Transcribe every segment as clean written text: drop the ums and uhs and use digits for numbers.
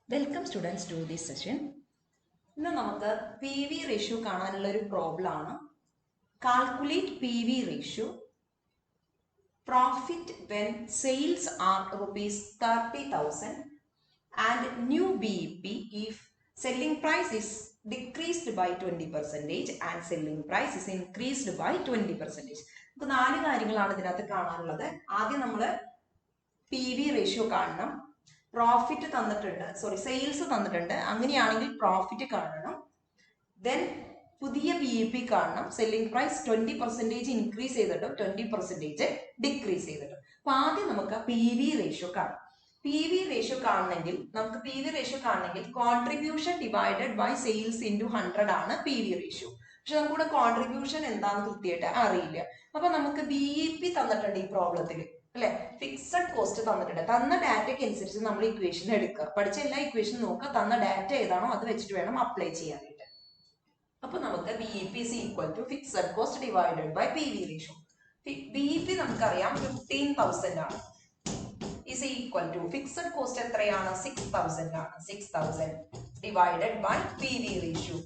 Welcome students to this session. ഇന്ന് നമുക്ക് PV ratio കാണാനുള്ള ഒരു പ്രോബ്ലം ആണ്. Calculate PV ratio. Profit when sales are rupees 30,000 and new BEP if selling price is decreased by 20% and selling price is increased by 20%. നമുക്ക് നാല് കാര്യങ്ങളാണ് ഇതിനകത്ത് കാണാനുള്ളത്. ആദ്യം നമ്മൾ PV ratio കാണണം. പ്രോഫിറ്റ് തന്നിട്ടുണ്ട്, സെയിൽസ് തന്നിട്ടുണ്ട്, അങ്ങനെയാണെങ്കിൽ പ്രോഫിറ്റ് കാണണം. ദെൻ പുതിയ BEP കാണണം. സെല്ലിംഗ് പ്രൈസ് 20% ഇൻക്രീസ് ചെയ്തിട്ടും 20% ഡിക്രീസ് ചെയ്തിട്ടും. അപ്പൊ ആദ്യം നമുക്ക് PV റേഷ്യോ കാണാം. PV റേഷ്യോ കാണണമെങ്കിൽ contribution divided by sales into 100 ആണ് PV റേഷ്യോ. പക്ഷെ നമുക്കിവിടെ കോൺട്രിബ്യൂഷൻ എന്താണെന്ന് കൃത്യമായിട്ട് അറിയില്ല. അപ്പൊ നമുക്ക് BEP തന്നിട്ടുണ്ട് ഈ പ്രോബ്ലത്തിൽ, അല്ലെ? ഫിക്സഡ് കോസ്റ്റ് തന്നിട്ടുണ്ട്. തന്ന ഡാറ്റയ്ക്ക് അനുസരിച്ച് നമ്മൾ ഇക്വേഷൻ എടുക്കുക. പഠിച്ച എല്ലാ ഇക്വേഷൻ നോക്കുക, തന്ന ഡാറ്റ ഏതാണോ അത് വെച്ചിട്ട് വേണം അപ്ലൈ ചെയ്യാനായിട്ട്. അപ്പൊ നമുക്ക് BEP is equal to fixed cost divided by PV ratio. BEP നമുക്കറിയാം 15,000 ആണ്. is equal to fixed cost എത്രയാണ്? 6,000 ആണ്. 6,000 divided by PV ratio.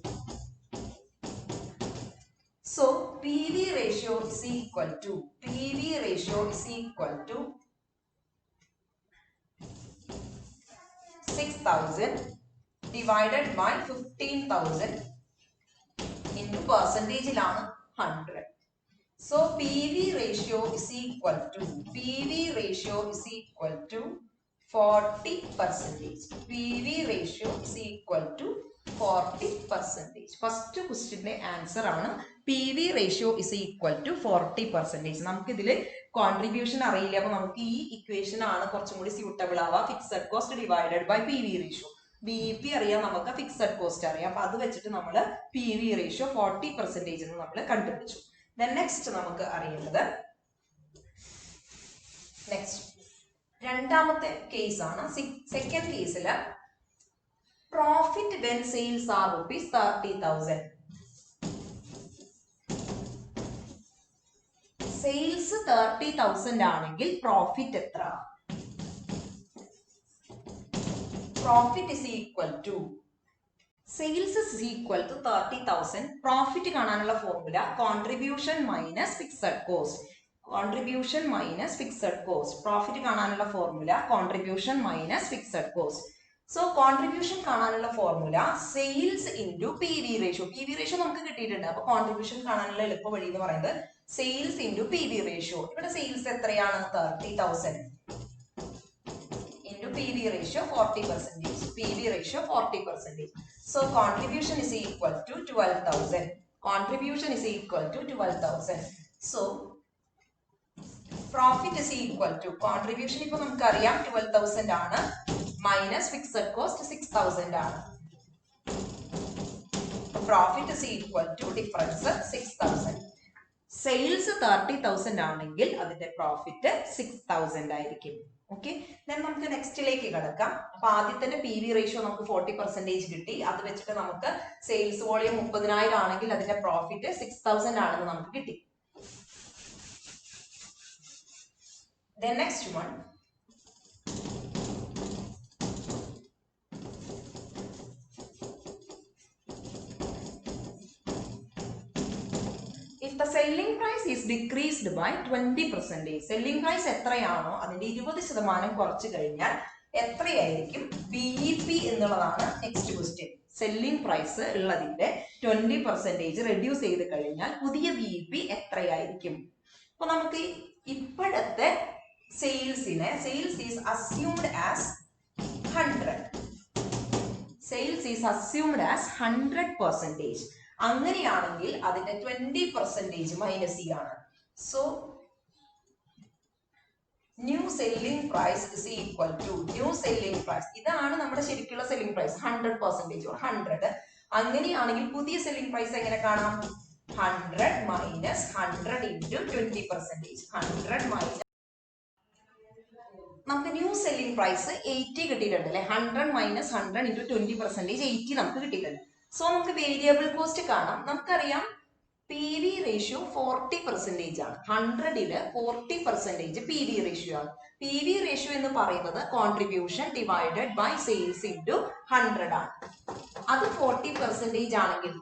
So PV ratio is equal to 6,000 divided by 15,000 into percentage ലാണ് 100. So PV ratio is equal to 40%. PV ratio is equal to 40%. First question answer ആണ് PV ratio is equal to 40%. നമുക്ക് ഇതിൽ contribution അറിയില്ല, അപ്പൊ നമുക്ക് ഈ equation ആണ് കുറച്ചും കൂടി സ്യൂട്ടബിൾ ആവുക. Fixed cost divided by PV ratio. BEP അറിയാം, നമുക്ക് ഫിക്സഡ് കോസ്റ്റ് അറിയാം. അപ്പൊ അത് വെച്ചിട്ട് നമ്മൾ PV റേഷ്യോ 40% എന്ന് നമ്മൾ കണ്ടുപിടിച്ചു. Then next നമുക്ക് അറിയേണ്ടത് രണ്ടാമത്തെ കേസ് ആണ്. സെക്കൻഡ് കേസിൽ profit when sales are rupees 30,000. Sales 30,000 ആണെങ്കിൽ പ്രോഫിറ്റ് എത്ര? Profit is equal to sales is equal to 30,000. Profit കാണാനുള്ള formula contribution minus fixed cost. Contribution minus fixed cost. Profit കാണാനുള്ള formula contribution minus fixed cost. So contribution കാണാനുള്ള formula sales into PV ratio. PV ratio നമുക്ക് കിട്ടിയിട്ടുണ്ട്. അപ്പൊ contribution കാണാനുള്ള എളുപ്പ വഴി എന്ന് പറയുന്നത് സെയിൽസ് ഇൻറ്റു PV റേഷ്യോ. ഇവിടെ സെയിൽസ് എത്രയാണ്? 30,000 into PV ratio 40%. PV ratio 40%. So contribution is equal to 12,000. Contribution is equal to 12,000. So profit is equal to contribution ഇപ്പൊ നമുക്കറിയാം 12,000 ആണ്, മൈനസ് ഫിക്സഡ് കോസ്റ്റ് 6,000 ആണ്. Profit is equal to difference 6,000. Sales 30,000 ആണെങ്കിൽ അതിന്റെ profit 6,000 ആയിരിക്കും. Okay, നമുക്ക് നെക്സ്റ്റിലേക്ക് കിടക്കാം. അപ്പൊ ആദ്യം തന്നെ PV റേഷ്യോ നമുക്ക് 40% കിട്ടി. അത് വെച്ചിട്ട് നമുക്ക് സെയിൽസ് വോളിയം 30,000 ആണെങ്കിൽ അതിന്റെ പ്രോഫിറ്റ് 6,000 ആണെന്ന് നമുക്ക് കിട്ടി. Then next one, if the selling price is decreased by 20%, selling price എത്രയാണോ അതിന്റെ 20% കുറച്ചു കഴിഞ്ഞാൽ എത്രയായിരിക്കും BEP എന്നുള്ളതാണ് നെക്സ്റ്റ് ക്വസ്റ്റ്യൻ. സെല്ലിംഗ് പ്രൈസ് ഉള്ളതിന്റെ 20% റെഡ്യൂസ് ചെയ്ത് കഴിഞ്ഞാൽ പുതിയ BEP എത്രയായിരിക്കും? അപ്പൊ നമുക്ക് ഇപ്പോഴത്തെ സെയിൽസിനെ, sales is assumed as 100. Sales is assumed as 100%. അങ്ങനെയാണെങ്കിൽ അതിന്റെ 20% മൈനസ് ചെയ്യാണ്. So new selling price is equal to new selling price. ഇതാണ് നമ്മുടെ ശരിക്കുള്ള സെല്ലിംഗ് പ്രൈസ് 100% or 100. അങ്ങനെയാണെങ്കിൽ പുതിയ സെല്ലിംഗ് പ്രൈസ് എങ്ങനെ കാണാം? 100 മൈനസ് 100 ഇൻറ്റു 20%. 100 മൈനസ് നമുക്ക് ന്യൂ സെല്ലിംഗ് പ്രൈസ് 80 കിട്ടിയിട്ടുണ്ട്, അല്ലെ? 100 മൈനസ് 100 ഇൻറ്റു 20% 80 നമുക്ക് കിട്ടിയിട്ടുണ്ട്. സോ നമുക്ക് വേരിയബിൾ കോസ്റ്റ് കാണാം. നമുക്കറിയാം PV റേഷ്യോ 40% ആണ്. 100ല് 40% PV റേഷ്യോ ആണ്. PV ratio എന്ന് പറയുന്നത് contribution divided by sales into 100 ആണ്. അത് 40% ആണെങ്കിൽ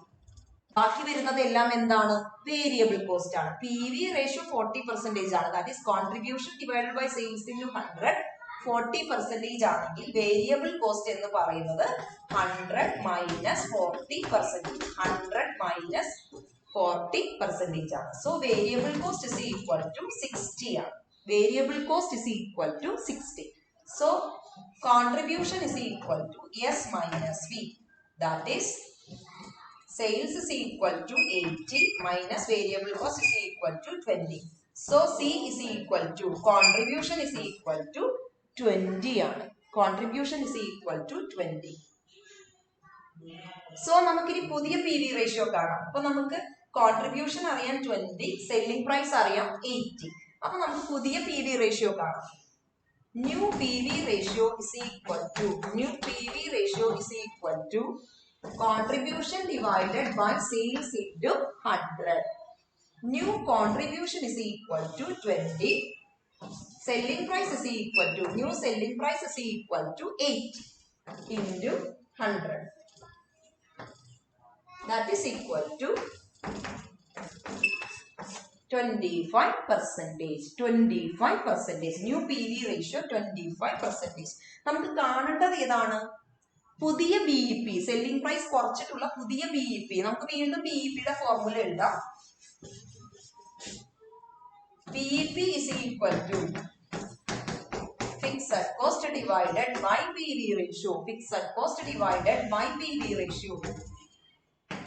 ബാക്കി വരുന്നത് എല്ലാം എന്താണ്? വേരിയബിൾ കോസ്റ്റ് ആണ്. PV ratio 40% ആണ്. That is contribution divided by sales into 100 40% ആണെങ്കിൽ വേരിയബിൾ കോസ്റ്റ് എന്ന് പറയുന്നത് 100 മൈനസ് 40%. 100 മൈനസ് 40% ആണ്. So variable cost is equal to 60 ആണ്. Variable cost is equal to 60. So contribution is equal to S minus V. That is sales is equal to 80 minus variable cost is equal to 20. So C is equal to contribution is equal to 20 ആണ്. Contribution is equal to 20. So നമുക്കിനി പുതിയ PV ratio കാണാം. അപ്പോൾ നമുക്ക് contribution അറിയാൻ 20, selling price അറിയാം 80. അപ്പോൾ നമുക്ക് പുതിയ PV ratio കാണാം. New PV ratio is equal to contribution divided by sales into 100. New contribution is equal to 20. Selling price is equal to new selling price is equal to 8 into 100. That is equal to 25%. New PV ratio 25%. നമുക്ക് കാണേണ്ടത് ഏതാണ്? പുതിയ BEP, selling price കുറച്ചിട്ടുള്ള പുതിയ BEP. നമുക്ക് വീണ്ടും BEPയുടെ formula എഴുതാം. BEP is equal to fixed cost divided by PV ratio. Fixed cost divided by PV ratio.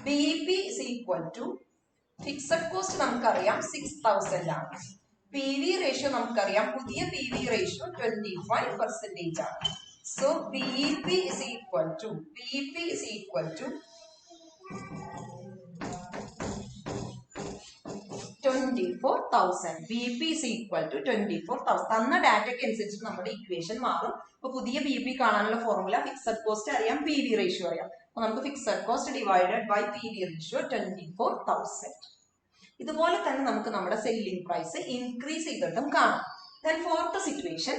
BEP is equal to fixed cost നമുക്കറിയാം 6000 ആണ്. PV റേഷ്യോ നമുക്കറിയാം, പുതിയ PV റേഷ്യോ 25% ആണ്. So BEP is equal to 24,000. BEP is equal to 24,000. തന്ന ഡാറ്റയ്ക്ക് അനുസരിച്ച് നമ്മുടെ equation മാറും. അപ്പോൾ പുതിയ BEP കാണാനുള്ള ഫോർമുല ഫിക്സഡ് കോസ്റ്റ് അറിയാം, PV റേഷ്യോ അറിയാം. അപ്പോൾ നമുക്ക് fixed cost divided by PV ratio 24,000. ഇതുപോലെ തന്നെ നമുക്ക് നമ്മുടെ സെല്ലിംഗ് പ്രൈസ് ഇൻക്രീസ് ചെയ്തിട്ടും കാണാം. Then fourth situation,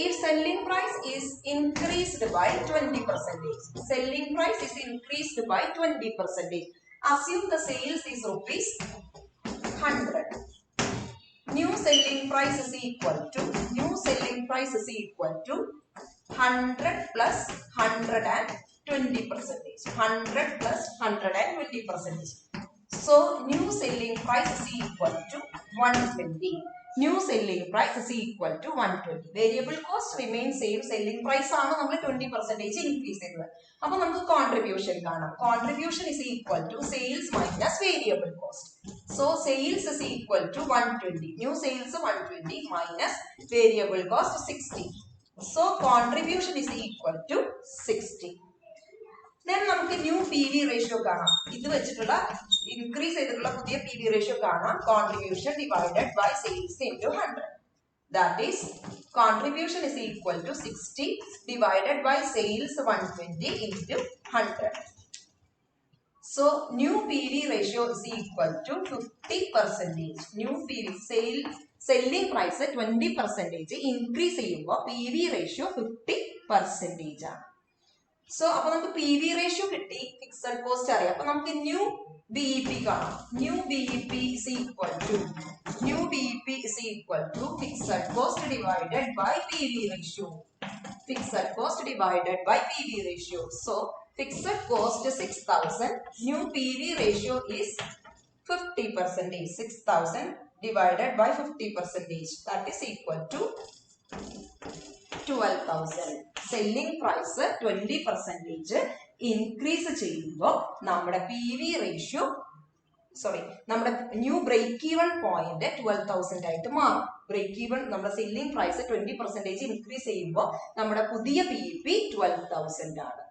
if selling price is increased by 20%, selling price is increased by 20%, assume the sales is rupees 100. New selling price is equal to 100 plus 120%. 100 plus 120%. So new selling price is equal to 120. New selling price is equal to 120. Variable cost remains same. Selling price ആണ് നമ്മൾ 20% increase ചെയ്തത്. അപ്പോൾ നമുക്ക് contribution കാണാം. Contribution is equal to sales minus variable cost. So sales is equal to 120. New sales 120 minus variable cost 60. So contribution is equal to 60. Then നമുക്ക് new PV ratio കാണാം. ഇത് വെച്ചിട്ടുള്ള increase ചെയ്തിട്ടുള്ള പുതിയ PV ratio കാണാം. Contribution divided by sales into 100. That is contribution is equal to 60 divided by sales 120 into 100. So new PV ratio is equal to 50%. New PV selling price 20% increase ചെയ്യുമ്പോൾ PV ratio 50% ആണ്. So അപ്പൊ നമുക്ക് PV ratio കിട്ടി, fixed cost അറിയാം. അപ്പൊ നമുക്ക് new BEP കാണാം. New BEP is equal to fixed cost divided by PV ratio. Fixed cost divided by PV ratio. So fixed cost 6000, new PV ratio is 50%. 6000 divided by 50%, that is equal to 12,000. Selling price 20% increase ചെയ്യുമ്പോൾ നമ്മുടെ PV റേഷ്യോ നമ്മുടെ new break even point 12,000 ആയിട്ട് മാറും. Break even നമ്മുടെ selling price 20% increase ചെയ്യുമ്പോൾ നമ്മുടെ പുതിയ BEP 12,000 ആണ്.